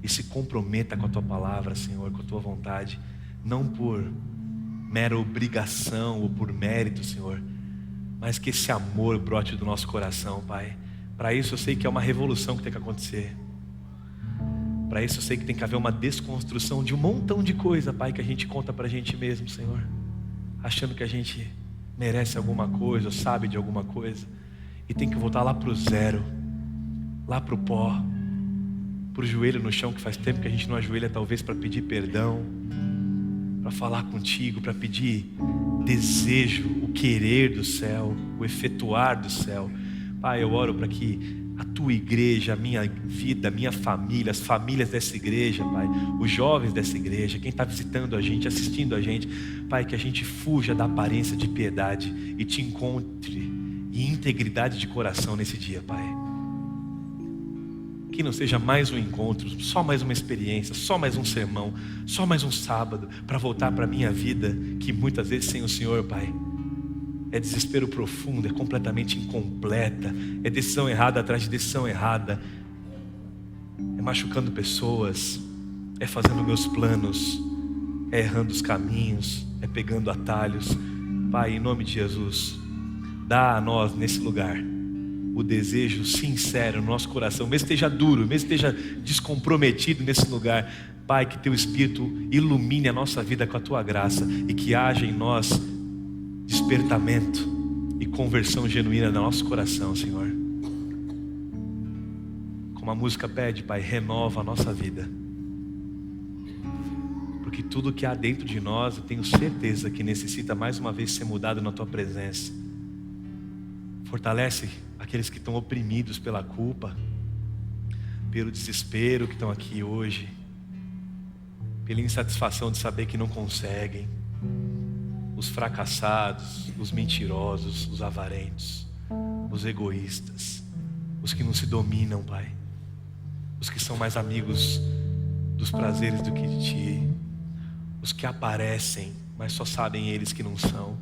e se comprometa com a Tua palavra, Senhor, com a Tua vontade, não por mera obrigação ou por mérito, Senhor, mas que esse amor brote do nosso coração, Pai. Para isso eu sei que é uma revolução que tem que acontecer. Para isso eu sei que tem que haver uma desconstrução de um montão de coisa, Pai, que a gente conta para a gente mesmo, Senhor, achando que a gente merece alguma coisa, ou sabe de alguma coisa, e tem que voltar lá para o zero, lá para o pó, para o joelho no chão, que faz tempo que a gente não ajoelha, talvez para pedir perdão, para falar contigo, para pedir desejo, o querer do céu, o efetuar do céu. Pai, eu oro para que a Tua igreja, a minha vida, a minha família, as famílias dessa igreja, Pai, os jovens dessa igreja, quem está visitando a gente, assistindo a gente, Pai, que a gente fuja da aparência de piedade e Te encontre em integridade de coração nesse dia, Pai. Que não seja mais um encontro, só mais uma experiência, só mais um sermão, só mais um sábado para voltar para a minha vida, que muitas vezes sem o Senhor, Pai, é desespero profundo, é completamente incompleta, é decisão errada atrás de decisão errada, é machucando pessoas, é fazendo meus planos, é errando os caminhos, é pegando atalhos. Pai, em nome de Jesus, dá a nós nesse lugar o desejo sincero no nosso coração, mesmo que esteja duro, mesmo que esteja descomprometido nesse lugar, Pai, que Teu Espírito ilumine a nossa vida com a Tua graça e que haja em nós despertamento e conversão genuína no nosso coração, Senhor. Como a música pede, Pai, renova a nossa vida, porque tudo que há dentro de nós, eu tenho certeza que necessita mais uma vez ser mudado na Tua presença. Fortalece aqueles que estão oprimidos pela culpa, pelo desespero, que estão aqui hoje, pela insatisfação de saber que não conseguem, os fracassados, os mentirosos, os avarentos, os egoístas, os que não se dominam, Pai, os que são mais amigos dos prazeres do que de Ti, os que aparecem, mas só sabem eles que não são.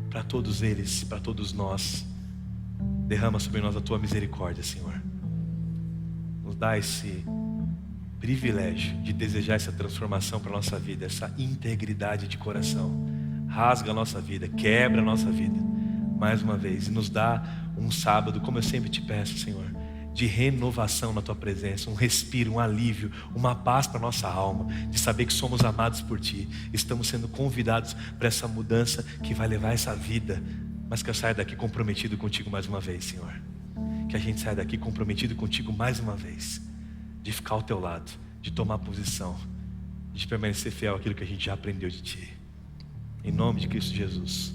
Para todos eles, para todos nós, derrama sobre nós a Tua misericórdia, Senhor. Nos dá esse privilégio de desejar essa transformação para a nossa vida, essa integridade de coração. Rasga a nossa vida, quebra a nossa vida, mais uma vez, e nos dá um sábado, como eu sempre te peço, Senhor, de renovação na Tua presença, um respiro, um alívio, uma paz para a nossa alma, de saber que somos amados por Ti, estamos sendo convidados para essa mudança que vai levar essa vida, mas que eu saia daqui comprometido contigo mais uma vez, Senhor. Que a gente saia daqui comprometido contigo mais uma vez, de ficar ao Teu lado, de tomar posição, de permanecer fiel àquilo que a gente já aprendeu de Ti. Em nome de Cristo Jesus,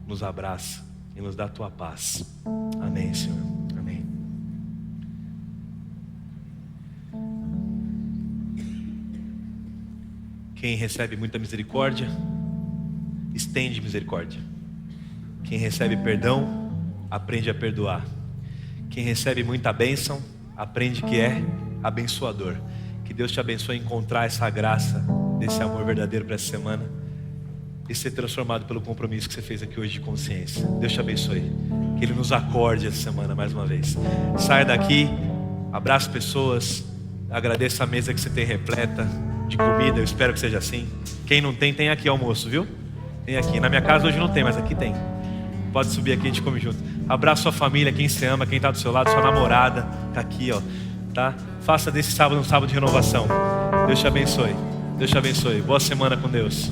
nos abraça e nos dá a Tua paz. Amém, Senhor. Amém. Quem recebe muita misericórdia, estende misericórdia. Quem recebe perdão, aprende a perdoar. Quem recebe muita bênção, aprende que é abençoador. Que Deus te abençoe a encontrar essa graça, desse amor verdadeiro para essa semana e ser transformado pelo compromisso que você fez aqui hoje de consciência. Deus te abençoe. Que Ele nos acorde essa semana mais uma vez. Saia daqui, abrace pessoas, agradeça a mesa que você tem repleta de comida, eu espero que seja assim. Quem não tem, tem aqui almoço, viu? Vem aqui. Na minha casa hoje não tem, mas aqui tem. Pode subir aqui, a gente come junto. Abraça sua família, quem você ama, quem está do seu lado, sua namorada, está aqui, ó. Tá? Faça desse sábado um sábado de renovação. Deus te abençoe. Deus te abençoe. Boa semana com Deus.